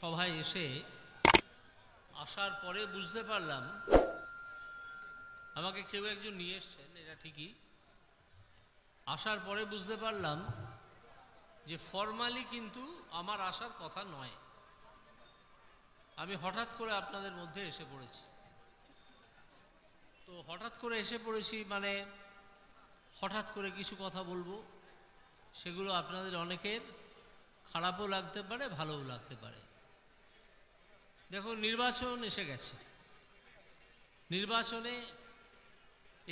সভায় এসে আসার পরে বুঝতে পারলাম, আমাকে কেউ একজন নিয়ে এসছেন, এটা ঠিকই। আসার পরে বুঝতে পারলাম যে ফরমালি কিন্তু আমার আসার কথা নয়। আমি হঠাৎ করে আপনাদের মধ্যে এসে পড়েছি। তো হঠাৎ করে এসে পড়েছি মানে হঠাৎ করে কিছু কথা বলবো, সেগুলো আপনাদের অনেকের খারাপও লাগতে পারে, ভালোও লাগতে পারে। দেখুন, নির্বাচন এসে গেছে। নির্বাচনে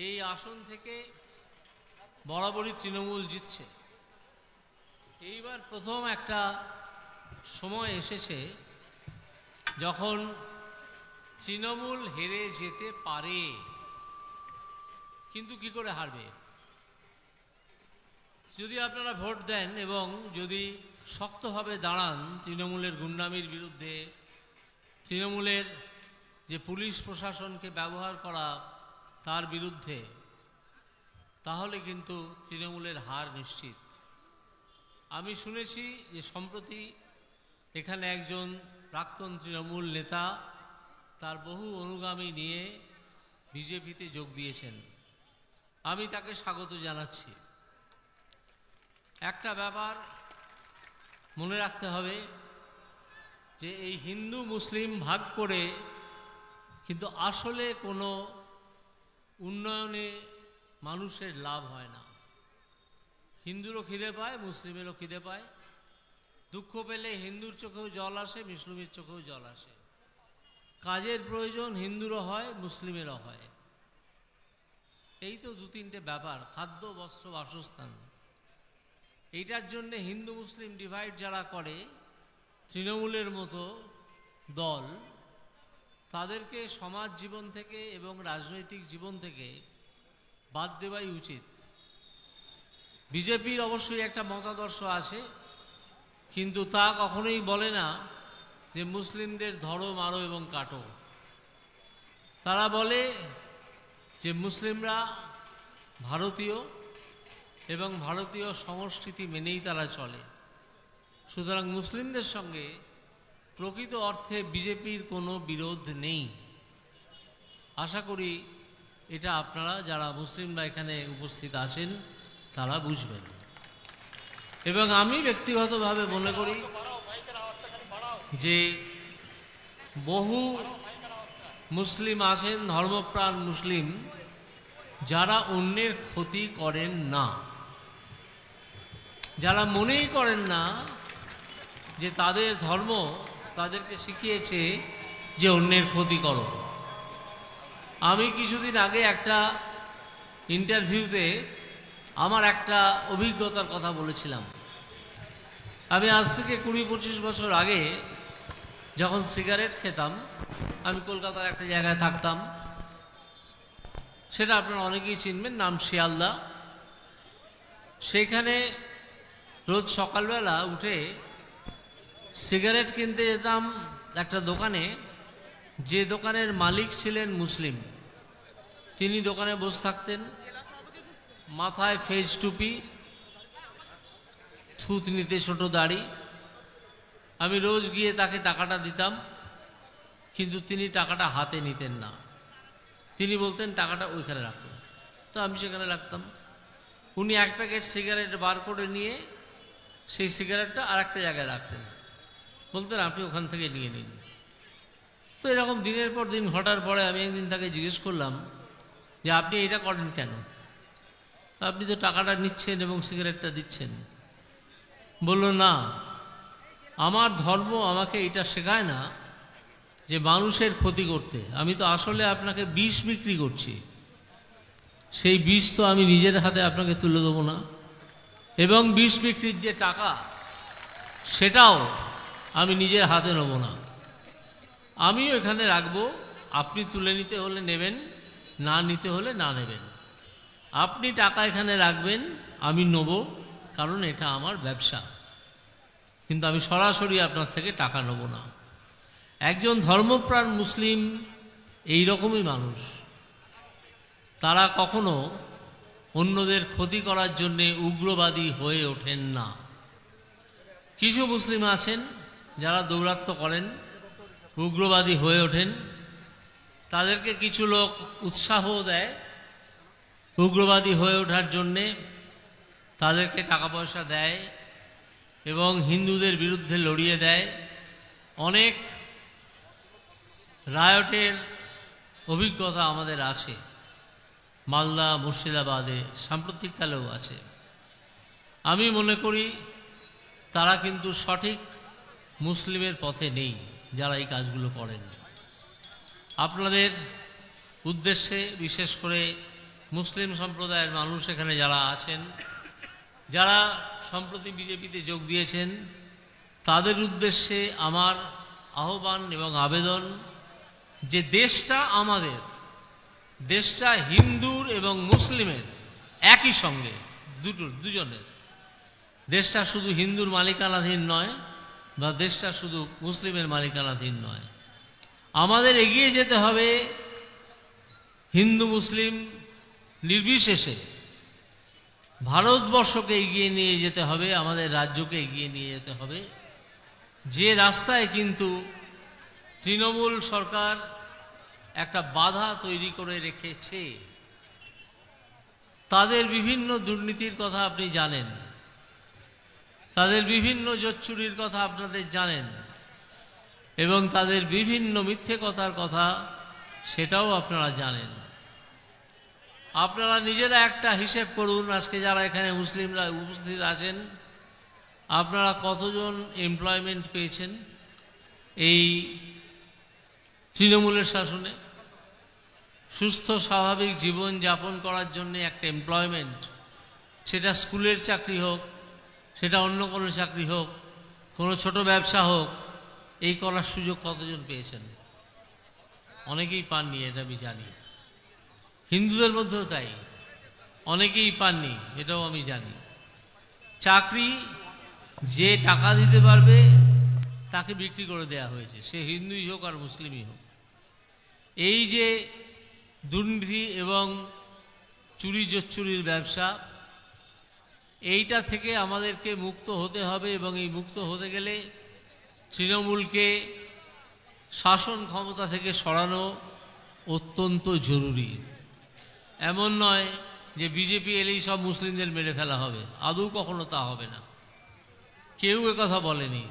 এই আসন থেকে বরাবরই তৃণমূল জিতছে। এইবার প্রথম একটা সময় এসেছে যখন তৃণমূল হেরে যেতে পারে, কিন্তু কি করে হারবে? যদি আপনারা ভোট দেন এবং যদি শক্তভাবে দাঁড়ান তৃণমূলের গুন্ডামির বিরুদ্ধে, তৃণমূলের যে পুলিশ প্রশাসনকে ব্যবহার করা তার বিরুদ্ধে, তাহলে কিন্তু তৃণমূলের হার নিশ্চিত। আমি শুনেছি যে সম্প্রতি এখানে একজন প্রাক্তন তৃণমূল নেতা তার বহু অনুগামী নিয়ে বিজেপিতে যোগ দিয়েছেন। আমি তাকে স্বাগত জানাচ্ছি। একটা ব্যাপার মনে রাখতে হবে যে এই হিন্দু মুসলিম ভাগ করে কিন্তু আসলে কোনো উন্নয়নে মানুষের লাভ হয় না। হিন্দুরও খিদে পায়, মুসলিমেরও খিদে পায়। দুঃখ পেলে হিন্দুর চোখেও জল আসে, মুসলিমের চোখেও জল আসে। কাজের প্রয়োজন হিন্দুরও হয়, মুসলিমেরও হয়। এই তো দু তিনটে ব্যাপার, খাদ্য, বস্ত্র, বাসস্থান। এইটার জন্যে হিন্দু মুসলিম ডিভাইড যারা করে, তৃণমূলের মতো দল, তাদেরকে সমাজ জীবন থেকে এবং রাজনৈতিক জীবন থেকে বাদ দেওয়াই উচিত। বিজেপির অবশ্যই একটা মতাদর্শ আছে, কিন্তু তা কখনোই বলে না যে মুসলিমদের ধরো, মারো এবং কাটো। তারা বলে যে মুসলিমরা ভারতীয় এবং ভারতীয় সংস্কৃতি মেনেই তারা চলে। সুতরাং মুসলিমদের সঙ্গে প্রকৃত অর্থে বিজেপির কোনো বিরোধ নেই। আশা করি এটা আপনারা যারা মুসলিমরা এখানে উপস্থিত আছেন তারা বুঝবেন। এবং আমি ব্যক্তিগতভাবে মনে করি যে বহু মুসলিম আছেন, ধর্মপ্রাণ মুসলিম, যারা অন্যের ক্ষতি করেন না, যারা মনেই করেন না যে তাদের ধর্ম তাদেরকে শিখিয়েছে যে অন্যের ক্ষতি করো। আমি কিছুদিন আগে একটা ইন্টারভিউতে আমার একটা অভিজ্ঞতার কথা বলেছিলাম। আমি আজ থেকে 20-25 বছর আগে যখন সিগারেট খেতাম, আমি কলকাতার একটা জায়গায় থাকতাম, সেটা আপনারা অনেকেই চিনবেন, নাম শিয়ালদা। সেখানে রোজ সকালবেলা উঠে সিগারেট কিনতে যেতাম একটা দোকানে, যে দোকানের মালিক ছিলেন মুসলিম। তিনি দোকানে বসে থাকতেন, মাথায় ফেজ টুপি, থুতনিতে ছোট দাড়ি। আমি রোজ গিয়ে তাকে টাকাটা দিতাম, কিন্তু তিনি টাকাটা হাতে নিতেন না। তিনি বলতেন টাকাটা ওইখানে রাখুন। তো আমি সেখানে রাখতাম। উনি এক প্যাকেট সিগারেট বার করে নিয়ে সেই সিগারেটটা আর একটা জায়গায় রাখতেন, বলতেন আপনি ওখান থেকে নিয়ে নিন। তো এরকম দিনের পর দিন ঘটার পরে আমি একদিন তাকে জিজ্ঞেস করলাম যে আপনি এটা করেন কেন? আপনি তো টাকাটা নিচ্ছেন এবং সিগারেটটা দিচ্ছেন। বলল না, আমার ধর্ম আমাকে এটা শেখায় না যে মানুষের ক্ষতি করতে। আমি তো আসলে আপনাকে বিষ বিক্রি করছি, সেই বিষ তো আমি নিজের হাতে আপনাকে তুলে দেবো না, এবং বিষ বিক্রির যে টাকা সেটাও আমি নিজের হাতে নেব না। আমিও এখানে রাখবো, আপনি তুলে নিতে হলে নেবেন, না নিতে হলে না নেবেন। আপনি টাকা এখানে রাখবেন, আমি নেব, কারণ এটা আমার ব্যবসা, কিন্তু আমি সরাসরি আপনার থেকে টাকা নেব না। একজন ধর্মপ্রাণ মুসলিম এই রকমই মানুষ। তারা কখনো অন্যদের ক্ষতি করার জন্যে উগ্রবাদী হয়ে ওঠেন না। কিছু মুসলিম আছেন যারা দৌরাত্ম্য করেন, উগ্রবাদী হয়ে ওঠেন, তাদেরকে কিছু লোক উৎসাহ দেয় উগ্রবাদী হয়ে ওঠার জন্যে, তাদেরকে টাকা পয়সা দেয় এবং হিন্দুদের বিরুদ্ধে লড়িয়ে দেয়। অনেক রায়টের অভিজ্ঞতা আমাদের আছে, মালদা মুর্শিদাবাদে সাম্প্রতিককালেও আছে। আমি মনে করি তারা কিন্তু সঠিক মুসলিমের পথে নেই যারা এই কাজগুলো করেন। আপনাদের উদ্দেশ্যে বিশেষ করে মুসলিম সম্প্রদায়ের মানুষ এখানে যারা আছেন, যারা সম্প্রতি বিজেপিতে যোগ দিয়েছেন, তাদের উদ্দেশ্যে আমার আহ্বান এবং আবেদন যে দেশটা আমাদের, দেশটা হিন্দুর এবং মুসলিমের একই সঙ্গে, দুজনের। দেশটা শুধু হিন্দুর মালিকানাধীন নয় বা দেশটা শুধু মুসলিমের মালিকানাধীন নয়। আমাদের এগিয়ে যেতে হবে হিন্দু মুসলিম নির্বিশেষে, ভারতবর্ষকে এগিয়ে নিয়ে যেতে হবে, আমাদের রাজ্যকে এগিয়ে নিয়ে যেতে হবে। যে রাস্তায় কিন্তু তৃণমূল সরকার একটা বাধা তৈরি করে রেখেছে, তাদের বিভিন্ন দুর্নীতির কথা আপনি জানেন, তাদের বিভিন্ন জোচ্চুরির কথা আপনাদের জানেন, এবং তাদের বিভিন্ন মিথ্যে কথার কথা সেটাও আপনারা জানেন। আপনারা নিজেরা একটা হিসেব করুন, আজকে যারা এখানে মুসলিমরা উপস্থিত আছেন, আপনারা কতজন এমপ্লয়মেন্ট পেয়েছেন এই তৃণমূলের শাসনে? সুস্থ স্বাভাবিক জীবন যাপন করার জন্য একটা এমপ্লয়মেন্ট, সেটা স্কুলের চাকরি হোক, সেটা অন্য কোনো চাকরি হোক, কোনো ছোট ব্যবসা হোক, এই করার সুযোগ কতজন পেয়েছেন? অনেকেই পাননি, এটা আমি জানি। হিন্দুদের মধ্যেও তাই, অনেকেই পাননি, এটাও আমি জানি। চাকরি যে টাকা দিতে পারবে তাকে বিক্রি করে দেয়া হয়েছে, সে হিন্দুই হোক আর মুসলিমই হোক। এই যে দুর্নীতি এবং চুরি জোচ্চুরির ব্যবসা, এইটা থেকে আমাদেরকে মুক্ত হতে হবে, এবং এই মুক্ত হতে গেলে তৃণমূলকে শাসন ক্ষমতা থেকে সরানো অত্যন্ত জরুরি। এমন নয় যে বিজেপি এলেই সব মুসলিমদের মেরে ফেলা হবে, আদৌ কখনো তা হবে না। কেউ একথা বলেনি।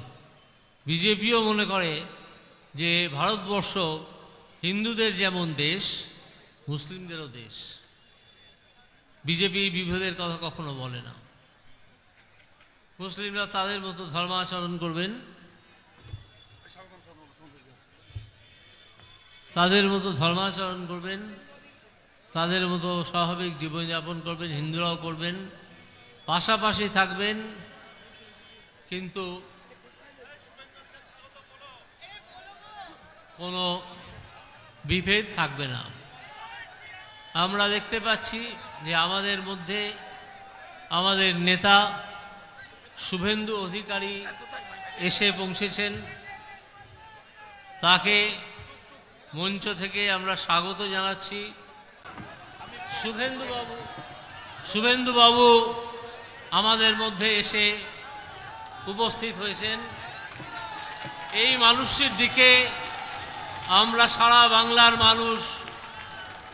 বিজেপিও মনে করে যে ভারতবর্ষ হিন্দুদের যেমন দেশ, মুসলিমদেরও দেশ। বিজেপি বিভেদের কথা কখনো বলে না। মুসলিমরা তাদের মতো ধর্মাচরণ করবেন, তাদের মতো ধর্মাচরণ করবেন, তাদের মতো স্বাভাবিক জীবনযাপন করবেন, হিন্দুরাও করবেন, পাশাপাশি থাকবেন, কিন্তু কোনো বিভেদ থাকবে না। আমরা দেখতে পাচ্ছি যে আমাদের মধ্যে আমাদের নেতা শুভেন্দু অধিকারী এসে পৌঁছেছেন। তাকে মঞ্চ থেকে আমরা স্বাগত জানাচ্ছি। শুভেন্দু বাবু আমাদের মধ্যে এসে উপস্থিত হয়েছেন। এই মানুষটির দিকে আমরা সারা বাংলার মানুষ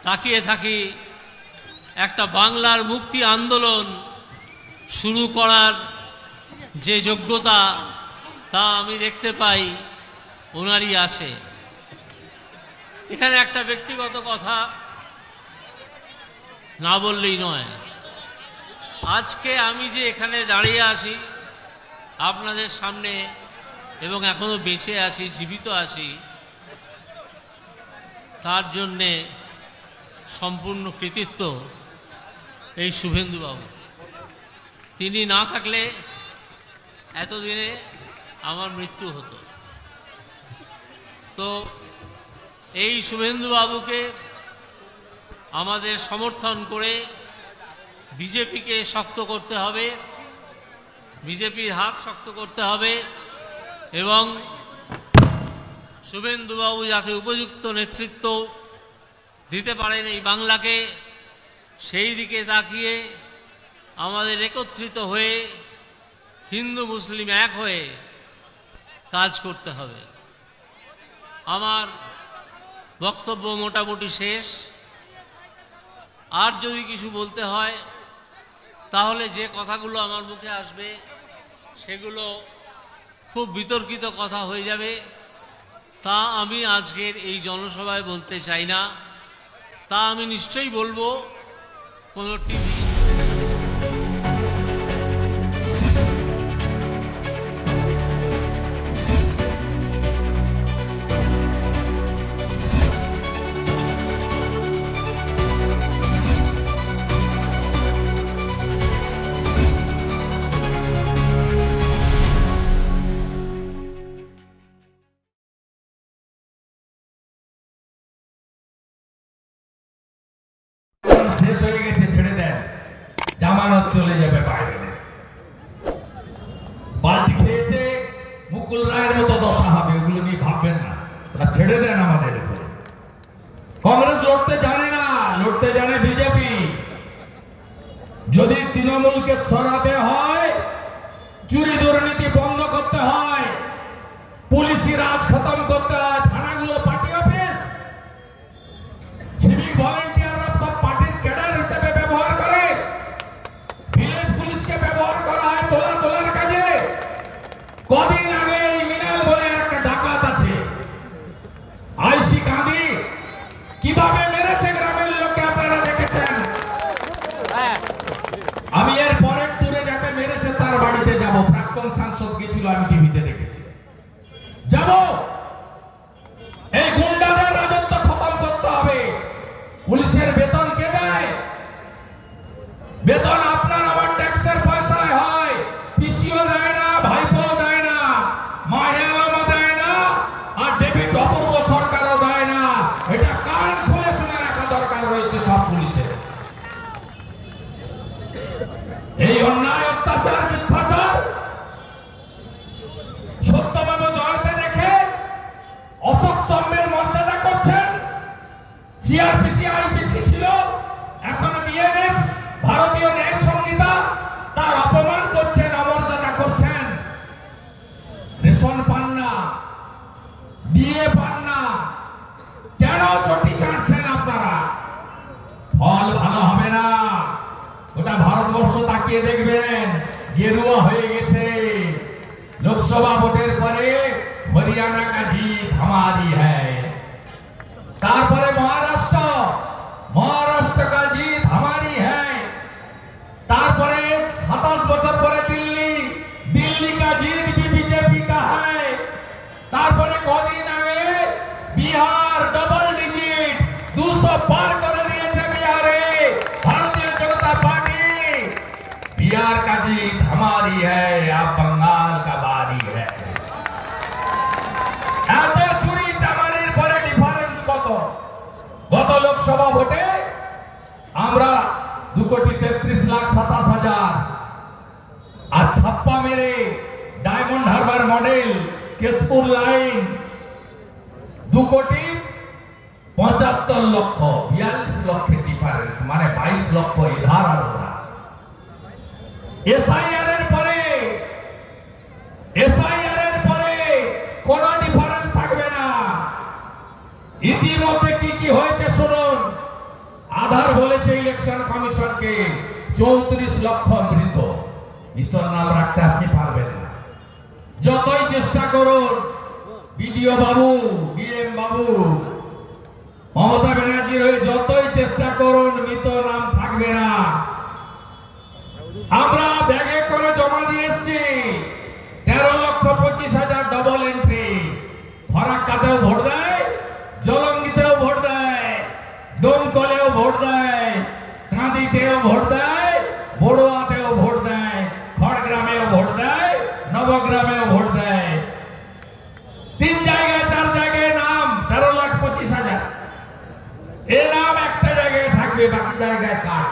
তাকিয়ে থাকি। একটা বাংলার মুক্তি আন্দোলন শুরু করার যে যোগ্যতা, তা আমি দেখতে পাই ওনারই আছে। এখানে একটা ব্যক্তিগত কথা না বললেই নয়। আজকে আমি যে এখানে দাঁড়িয়ে আছি আপনাদের সামনে, এবং এখনো বেঁচে আছি, জীবিত আছি, তার জন্যে সম্পূর্ণ কৃতিত্ব এই শুভেন্দু বাবু। তিনি না থাকলে এতদিনে আমার মৃত্যু হতো। তো এই শুভেন্দু বাবুকে আমাদের সমর্থন করে বিজেপিকে শক্ত করতে হবে, বিজেপির হাত শক্ত করতে হবে, এবং শুভেন্দু বাবু যাতে উপযুক্ত নেতৃত্ব দিতে পারেন এই বাংলাকে, সেই দিকে তাকিয়ে আমাদের একত্রিত হয়ে হিন্দু মুসলিম এক হয়ে কাজ করতে হবে। আমার বক্তব্য মোটামুটি শেষ। আর যদি কিছু বলতে হয় তাহলে যে কথাগুলো আমার মুখে আসবে সেগুলো খুব বিতর্কিত কথা হয়ে যাবে, তা আমি আজকের এই জনসভায় বলতে চাই না। তা আমি নিশ্চয়ই বলবো কোনো টিভি শেষ হয়ে গেছে, ছেড়ে দেন, জামানত চলে যাবে বাইরে। বালতি খেয়েছে, মুকুল রায়ের মতো দশা হবে, ওগুলো নিয়ে ভাববেন না, ওটা ছেড়ে দেন আমাদের উপরে। কংগ্রেস লড়তে জানে না, লড়তে জানে বিজেপি। যদি তৃণমূলকে সরাতে হয়, চুরি দুর্নীতি বন্ধ করতে হয়, পুলিশি রাজ খতম করতে হয়, থানাগুলো পার্টি অফিস, সিভিক ভলেন্টিয়াররা সব পার্টির ক্যাডার হিসেবে ব্যবহার করে, ভিলেজ পুলিশকে ব্যবহার করা হয় তোলার কাজে। কদিন আগে এই মিনাল বলে একটা ডাকাত আছে, আইসি কাঁদি কিভাবে মেরেছে গ্রামের লোককে আপনারা দেখেছেন। আমি এর পরের টুরে যাকে মেরেছে তার বাড়িতে যাব, প্রাক্তন সাংসদ গেছিল, আমি টিভিতে দেখেছি। যাব, এই গুন্ডাদের রাজত্ব খতম করতে হবে। পুলিশের বেতন কে দেয়? বেতন আপনার আমার ট্যাক্সের পয়সায় হয়। পিসিও দেয় না, ভাইপো দেয় না, মায়ালামও দেয় না, আর ডেভিড অপূর্ব সরকারও দেয় না। এটা কান খুলে শুনে রাখা দরকার রয়েছে সব পুলিশের। এই অন্যায়, অত্যাচার, মিথ্যাচার সত্যভাবে জয়তে রেখে অশোক স্তম্ভের মর্যাদা করছেন। সিআরপিসি আইপিসি ছিল, এখন বিএনএস, ভারতীয় ন্যায় সংহিতা, তার অপমান করছেন, অমর্যাদা করছেন। রেশন পান না, দিয়ে পান না, কেন চটি চাটছেন আপনারা? ফল ভালো হবে না। ওটা ভারতবর্ষ তাকিয়ে দেখবেন, গেরুয়া হয়ে গেছে। লোকসভা ভোটের পরে হরিয়ানা का जीत हमारी है। तारपरे महाराष्ट्र का जीत हमारी है। तारपरे 27 बছর পরে दिल्ली का जीत भी बीजेपी का है। तारपरे কদিন আগে बिहार डबल डिजिट 200 पार করে দিয়েছে बिहारे भारतीय जनता पार्टी। बिहार का जीत हमारी है, अब बंगाल का बारी है। এত চুরি চামারির পরে ডিফারেন্স কত? গত লোকসভা ভোটে আমরা 2,33,27,000 আর ছাপ্পা মেরে diamond Harbour model Keshpur line 2,75,00,000, 42 লক্ষের ডিফারেন্স, মানে 22 লক্ষ ইধার আর উধার। এসআইআর এর পরে কোন ডিফারেন্স থাকবে না। ইতিমধ্যে কি কি হয়েছে শুনুন। আধার বলেছে ইলেকশন কমিশনকে 34 লক্ষ মৃত। মৃতর নাম রাখতে আপনি পারবেন না, যতই চেষ্টা করুন। বিডিও বাবু, ডিএম বাবু, মমতা ব্যানার্জির হয়ে যতই চেষ্টা করুন, মৃত নাম থাকবে না। আমরা ব্যাগে করে জমা দিয়ে এসেছি 13,25,000 ডবল এন্ট্রি। ফরাক্কাতেও ভোট দেয়, জলঙ্গিতেও ভোট দেয়, ডোমকলেও ভোট দেয়, কাঁদিতেও ভোট দেয়, বড়ুয়াতেও ভোট দেয়, খড়গ্রামেও ভোট দেয়, নবগ্রামেও ভোট দেয়। 3 জায়গায় 4 জায়গায় নাম 13,25,000। এ নাম একটা জায়গায় থাকবে, বাকি জায়গায় কাট।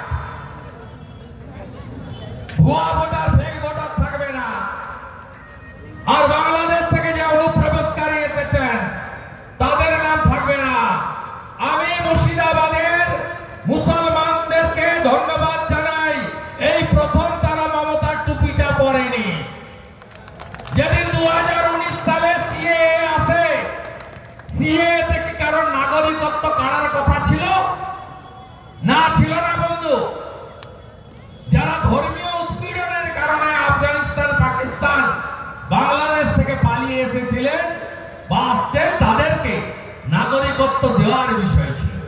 ভুয়া ভোটার, ফেক ভোটার থাকবে না। আর বাংলা নাগরিকত্ব কাড়ার কথা ছিল না, ছিল না বন্ধু? যারা ধর্মীয় উৎপীড়নের কারণে আফগানিস্তান, পাকিস্তান, বাংলাদেশ থেকে পালিয়ে এসেছিলেন বা আসছেন, তাদেরকে নাগরিকত্ব দেওয়ার বিষয় ছিল।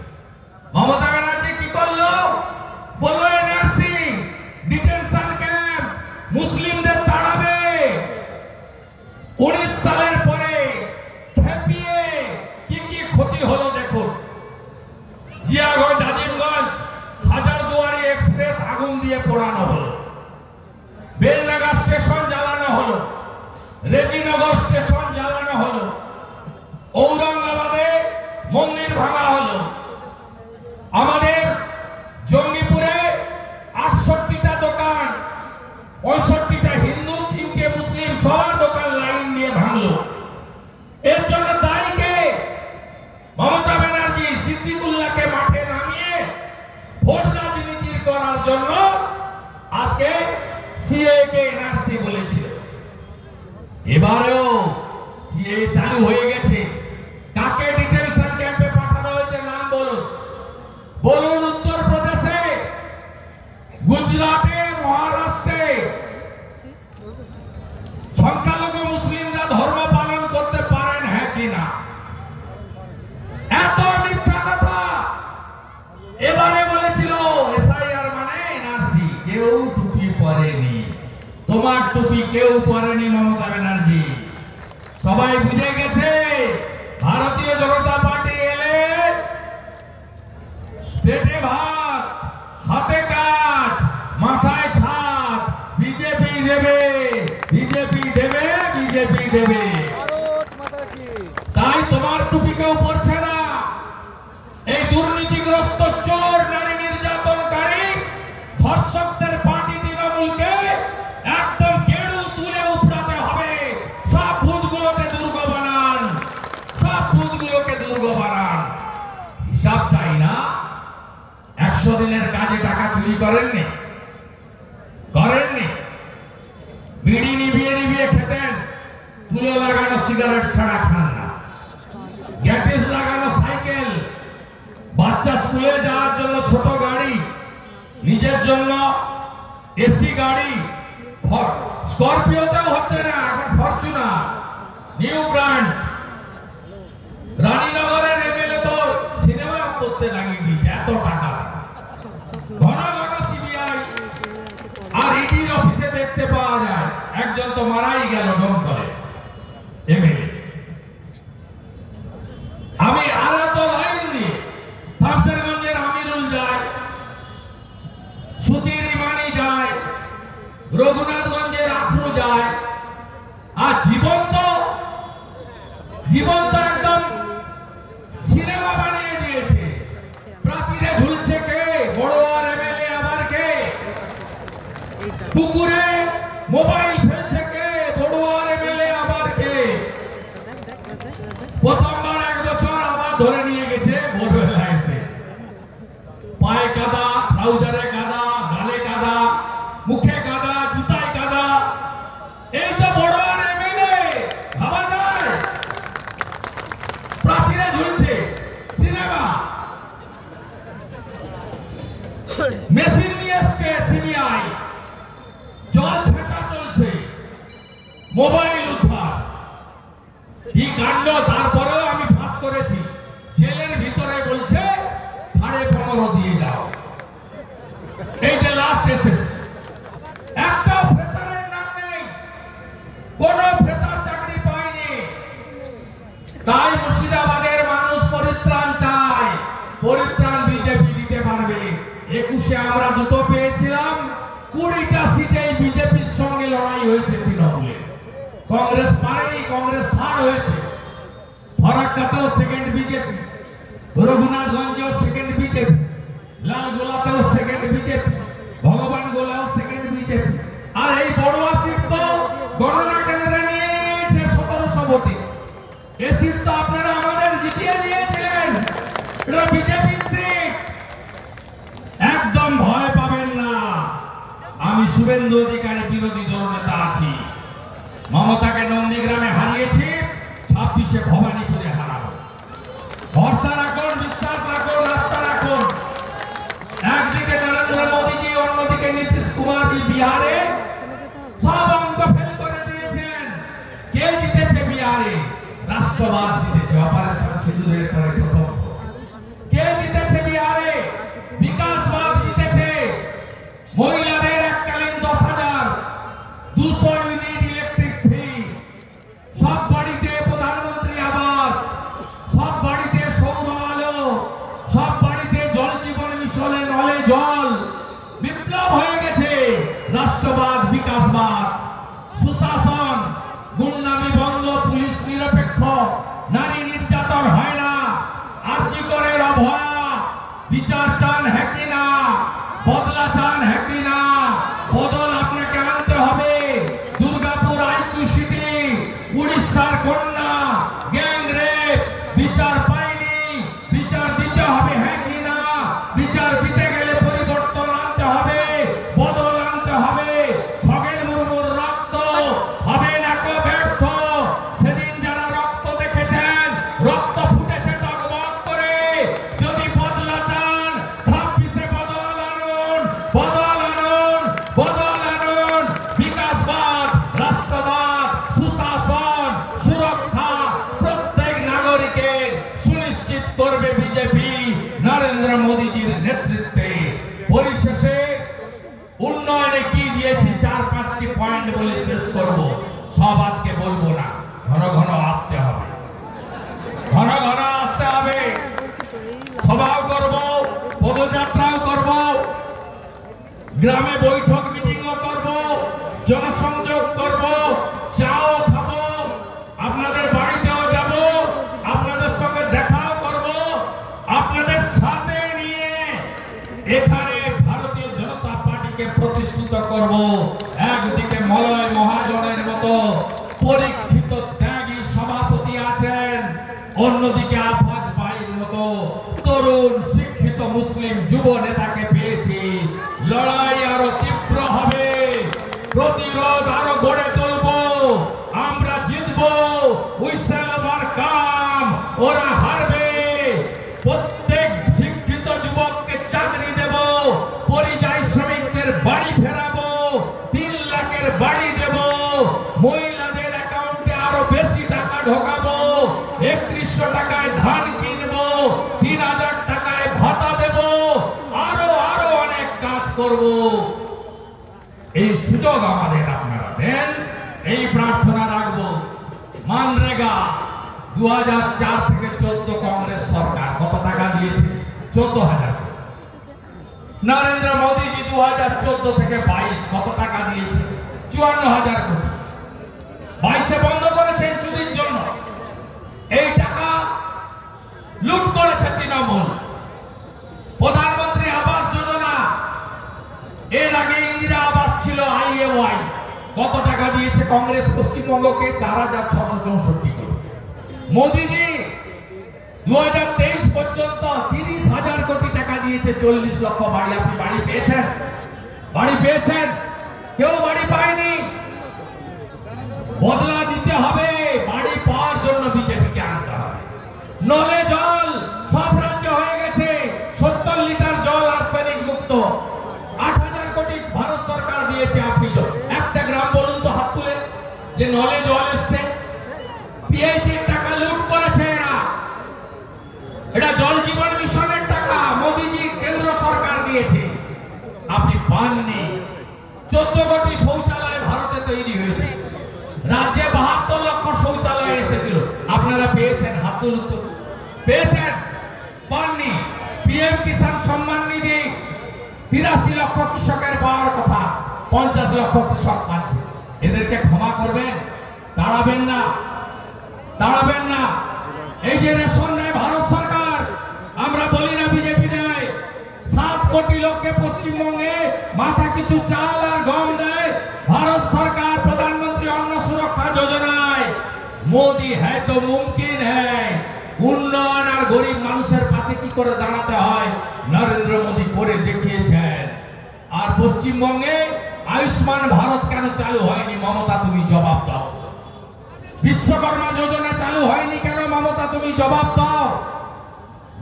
মমতা ব্যানার্জি কি করলো? বললো এনআরসি, ডিটেনশন ক্যাম্প, মুসলিমদের তাড়াবে। 19 সালের পরে খেপিয়ে কি কি ক্ষতি হলো দেখুন। জিয়াগঞ্জ, আজিমগঞ্জ, হাজারদুয়ারি এক্সপ্রেস আগুন দিয়ে পোড়ানো হলো, বেলডাঙ্গা স্টেশন জ্বালানো হলো, রেজিনগর স্টেশন জ্বালানো হলো, ঔরঙ্গাবাদে মন্দির ভাঙা হলো, আমাদের জঙ্গিপুরে 68টা দোকান, 65টা হিন্দু, 3টে মুসলিম, সবার দোকান লাইন দিয়ে ভাঙলো। এর জন্য দায়ী কে? মমতা ব্যানার্জি সিদ্দিকুল্লাহকে মাঠে নামিয়ে ভোট রাজনীতি করার জন্য আজকে সিএ কে এনআরসি বলেছিল। এবারেও সিএ চালু হয়ে গেছে। কাকে ডিটেনশন ক্যাম্পে পাঠানো হয়েছে নাম বলুন। বলুন উত্তরপ্রদেশে, গুজরাটে, মহারাষ্ট্রে সংখ্যালঘু মুসলিমরা ধর্ম পালন করতে পারেন, হ্যাঁ কি না? এত মিথ্যা কথা। এবারে বলেছিল এসআইআর মানে এনআরসি, কেউ টুপি পরেনি। তোমার টুপি কেউ পরেনি মমতা ব্যানার্জি। সবাই বুঝে গেছে ভারতীয় জনতা পার্টি এলে পেটে ভাত, হাতে কাজ, মাথায় ছাদ, বিজেপি দেবে, বিজেপি দেবে, বিজেপি দেবে। তাই তোমার টুপি কেউ পরছে না। এই দুর্নীতিগ্রস্ত চোর, নারী নির্যাতনকারী, ধর্ষকদের পার্টি তৃণমূলকে একদম গেড়ু তুলে উপড়াতে হবে। সব বুথগুলোকে দুর্গ বানান, সব বুথগুলোকে দুর্গ বানান। হিসাব চাই না? 100 দিনের কাজে টাকা চুরি করেননি? করেননি? বিড়ি নিভিয়ে নিভিয়ে খেতেন, তুলো লাগানো সিগারেট ছাড়া খান না। গ্যাটিস লাগানো সাইকেল, বাচ্চা স্কুলে যাওয়ার জন্য ছোট গাড়ি, নিজের জন্য এসি গাড়ি, স্করপিওতেও হচ্ছে না, এখন ফরচুনার, নিউ ব্র্যান্ড। রানীনগরের এমএলএ তো সিনেমা করতে লাগিয়ে দিয়েছে, এত টাকা। ঘন ঘন সিবিআই আর ইডির অফিসে দেখতে পাওয়া যায়। একজন তো মারাই গেল ডোম করে এমএলএ। আমি আরো তো লাইন দিয়ে শামসেরগঞ্জের আমিরুল যায়, সুতির ইমানি যায়, রঘুনাথগঞ্জের আখরু যায়। আর জীবন্ত জীবন্ত একদম সিনেমা বানিয়ে দিয়েছে। প্রাচীরে ঝুলছে কে? বড়োয়ার এমএলএ আবার কে? পুকুরে মোবাইল ফেলছে কে? বড়োয়ার এমএলএ আবার কে? প্রথমবার 1 বছর আবার ধরে নিয়ে গেছে ভোরবেলা এসে। পায়ে কাদা, ট্রাউজারে কাদা, গালে কাদা, মুখে কাদা, জুতায় কাদা। এই তো বড়োয়ার এমএলএ, ভাবা যায়? প্রাচীরে ঝুলছে সিনেমা। মেশিন নিয়ে এসছে সিবিআই, জল ছেঁচা চলছে, মোবাইল উদ্ধার। কি কাণ্ড! তারপরেও আমি ফাঁস করেছি। জেলের ভিতরে বলছে 15.5 দিয়ে যাও। এই যে লাস্ট এসেস, একটা ফ্রেশারের নাম নেই, কোন ফ্রেশার চাকরি পায়নি। তাই মুর্শিদাবাদের মানুষ পরিত্রাণ চায়। পরিত্রাণ বিজেপি দিতে পারবে। 21-এ আমরা 2টো পেয়েছিলাম, 20টা সিটে বিজেপির সঙ্গে লড়াই হয়েছে তৃণমূলে। কংগ্রেস পারেনি, কংগ্রেস থার্ড হয়েছে। ফরাক্কাতেও সেকেন্ড বিজেপি, রঘুনাথগঞ্জেও সেকেন্ড বিজেপি, লালগোলাতেও সেকেন্ড বিজেপি, ভগবান গোলাও সেকেন্ড বিজেপি। আর এই বড়ুয়া সিট তো গণনা কেন্দ্রে নিয়ে নিয়েছে 1700 ভোটে। এই সিট তো আপনারা আমাদের জিতিয়ে দিয়েছিলেন, এটা বিজেপির সিট। একদম ভয় পাবেন না। আমি শুভেন্দু অধিকারী বিরোধী দলনেতা আছি। মমতাকে নন্দীগ্রামে হারিয়েছি, 26-এ ভবানীপুরে হারাবো। ভরসা রাখুন, রাষ্ট্রবাদ জিতেছে অপারেশন সিঁদুরের পরে প্রথম। কে জিতেছে বিহারে? বিকাশবাদ জিতেছে। মহিলাদের এককালীন 10,000, 200 ইউনিট ইলেকট্রিক ফ্রি, সব বাড়িতে প্রধানমন্ত্রী আবাস, সব বাড়িতে সৌর আলো, সব বাড়িতে জল জীবন মিশনে নলে জল। বিপ্লব হয়ে গেছে। রাষ্ট্রবাদ, বিকাশবাদ, সুশাসন, গুন্ডামি বন্ধ, পুলিশ নিরপেক্ষ, নারী নির্যাতন হয় না, আর্জি করে অভয়া, বিচার চান হ্যাঁ কি না, বদলা চান হ্যাঁ কি না, বদল আপনাকে আনতে হবে। দুর্গাপুর আইকিউ সিটি, উড়িষ্যার কন্যা গ্যাং রেপ, বিচার পায়নি, বিচার দিতে হবে হ্যাঁ কি না, বিচার দিতে গেলে পরিবর্তন আনতে হবে, বদল আনতে হবে। খগেন মুর্মুর রক্ত হবে না কো ব্যর্থ। সেদিন যারা রক্ত দেখেছেন, রক্ত ফুটেছে টগবগ করে। যদি বদলা চান 26-এ বদল আনুন, বদল আনুন, বদল আনুন। বিকাশবাদ, রাষ্ট্রবাদ, সুশাসন, সুরক্ষা প্রত্যেক নাগরিকের সুনিশ্চিত করবে বিজেপি নরেন্দ্র মোদীজির নেতৃত্বে। পরিশেষে উন্নয়নে কি দিয়েছি 4-5টি পয়েন্ট বলে শেষ করব। সব আজকে বলবো না, ঘন ঘন আসতে হবে, ঘন ঘন আসতে হবে। সভাও করব, পদযাত্রাও করব, গ্রামে বৈঠক মিটিংও করব, জনসংযোগ করব, চাও খাবো, আপনাদের বাড়িতেও যাব, আপনাদের সঙ্গে দেখাও করব, আপনাদের সাথে নিয়ে এখানে ভারতীয় জনতা পার্টিকে প্রতিষ্ঠিত করব। একদিকে মলয় মহাজনের মতো পরীক্ষিত ত্যাগী সভাপতি আছেন, অন্যদিকে আফাজ ভাইয়ের মতো তরুণ শিক্ষিত মুসলিম যুব নেতাকে পেয়েছি। লড়াই আরো তীব্র হবে, প্রতিরোধ আরো গড়ে তুলব, আমরা জিতব। উই শ্যাল ওভারকাম, ওরা হারবে। প্রত্যেক শিক্ষিত যুবককে চাকরি দেব, পরিযায়ী শ্রমিকদের বাড়ি ফেরাবো, 3 লাখের বাড়ি দেব, মহিলাদের অ্যাকাউন্টে আরো বেশি টাকা ঢোকাবো, 3100 টাকায় ধান কিনবো, 3000 টাকায় ভাতা দেব, আরো আরো অনেক কাজ করব। এই সুযোগ আমাদের আপনারা দেন, এই প্রার্থনা রাখবো। মানরেগা 2004 থেকে 14 কংগ্রেস সরকার কত টাকা দিয়েছে? 14,000। নরেন্দ্র মোদীজি 2014 থেকে 22 কত টাকা দিয়েছে? 54,000 কোটি। 22-এ বন্ধ করেছেন চুরির জন্য। এই টাকা লুট করেছে তৃণমূল। প্রধানমন্ত্রী আবাস যোজনা, এর আগে ইন্দিরা আবাস ছিল IAY, কত টাকা দিয়েছে কংগ্রেস পশ্চিমবঙ্গকে? 4,664 কোটি। মোদীজি 2023 পর্যন্ত 30,000 কোটি টাকা দিয়েছে, 40 লক্ষ বাড়ি। আপনি বাড়ি পেয়েছেন? বাড়ি পেয়েছেন? কেউ বাড়ি পায়নি। বদলা দিতে হবে, বাড়ি পাওয়ার জন্য বিজেপিকে আনতে হবে। নলে জল সব রাজ্যে হয়ে গেছে, 70 লিটার জল আর্সেনিক মুক্ত। 8,000 কোটি ভারত সরকার দিয়েছে। আপনি একটা গ্রাম বলুন তো হাত তুলে যে নলে জল এসছে। পিএইচির টাকা লুট করেছে এরা। এটা জল জীবন মিশনের টাকা মোদীজি কেন্দ্র সরকার দিয়েছে, আপনি পাননি। 14 কোটি শৌচালয় ভারতে তৈরি হয়েছে। রাজ্যে 72 লক্ষ শৌচালয় এসেছিল, আপনারা পেয়েছেন? হাত তুলুন তো। পেয়েছেন? পাননি। পিএম কিষাণ সম্মান নিধি 83 লক্ষ কৃষকের পাওয়ার কথা, 50 লক্ষ কৃষক পাচ্ছে। এদেরকে ক্ষমা করবেন? দাঁড়াবেন না, দাঁড়াবেন না। এই যে রেশন নেয় ভারত সরকার, আমরা বলি না বিজেপি দেয়। 7 কোটি লোককে পশ্চিমবঙ্গে মাথা কিছু চাল আর গম দেয় ভারত সরকার প্রধানমন্ত্রী অন্ন সুরক্ষা যোজনায়। মোদি হ্যায় তো মুমকিন হ্যায়। উন্নয়ন আর গরিব মানুষের পাশে কি করে দাঁড়াতে হয় নরেন্দ্র মোদী করে দেখিয়েছেন। আর পশ্চিমবঙ্গে আয়ুষ্মান ভারত কেন চালু হয়নি? মমতা তুমি জবাব দাও। বিশ্বকর্মা যোজনা চালু হয়নি কেন? মমতা তুমি জবাব দাও।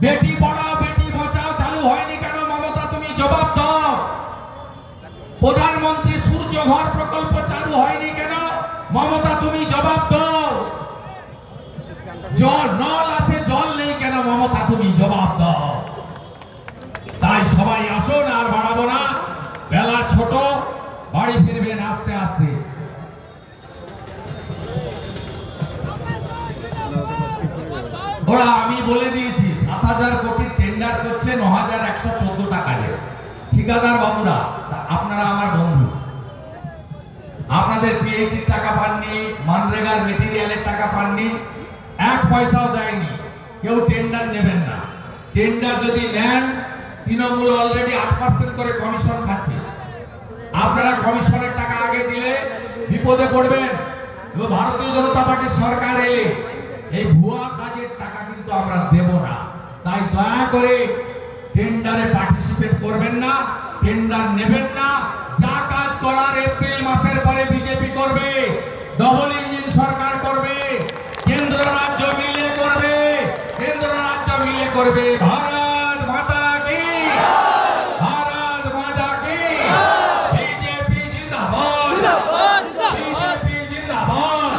বেটি পড়াও বেটি বাঁচাও চালু হয়নি কেন? মমতা তুমি জবাব দাও। প্রধানমন্ত্রী সূর্য ঘর প্রকল্প চালু হয়নি কেন? মমতা তুমি জবাব দাও। জল নল আছে, জল নেই কেন মমতা, তুমি জবাব দাও। তাই সবাই আসুন, আর বাড়াবো না, বেলা ছোট, বাড়ি ফিরবেন আস্তে আস্তে। ওরা আমি বলে দিয়েছি 7,000 কোটি টেন্ডার করছে, 9,114 টাকা দেয় ঠিকাদার বাবুরা। আপনারা আমার বন্ধু, আপনাদের পিএইচির টাকা পাননি, মানরেগার মেটেরিয়ালের টাকা পাননি, 1 পয়সাও দেয়নি। কেউ টেন্ডার নেবেন না। টেন্ডার যদি নেন, তৃণমূল অলরেডি 8% করে কমিশন খাচ্ছে। আপনারা কমিশনের টাকা আগে দিলে বিপদে পড়বেন। এবং ভারতীয় জনতা পার্টির সরকার এলে এই ভুয়া কাজের টাকা কিন্তু আমরা দেব না। তাই দয়া করে টেন্ডারে পার্টিসিপেট করবেন না, টেন্ডার নেবেন না। যা কাজ করার এপ্রিল মাসের পরে বিজেপি করবে, ডবল ইঞ্জিন সরকার করবে, কেন্দ্র রাজ্য মিলে করবে, কেন্দ্র রাজ্য মিলে করবে। ভারত মাতা কি, ভারত মাতা কি, বিজেপি জিন্দাবাদ, বিজেপি জিন্দাবাদ।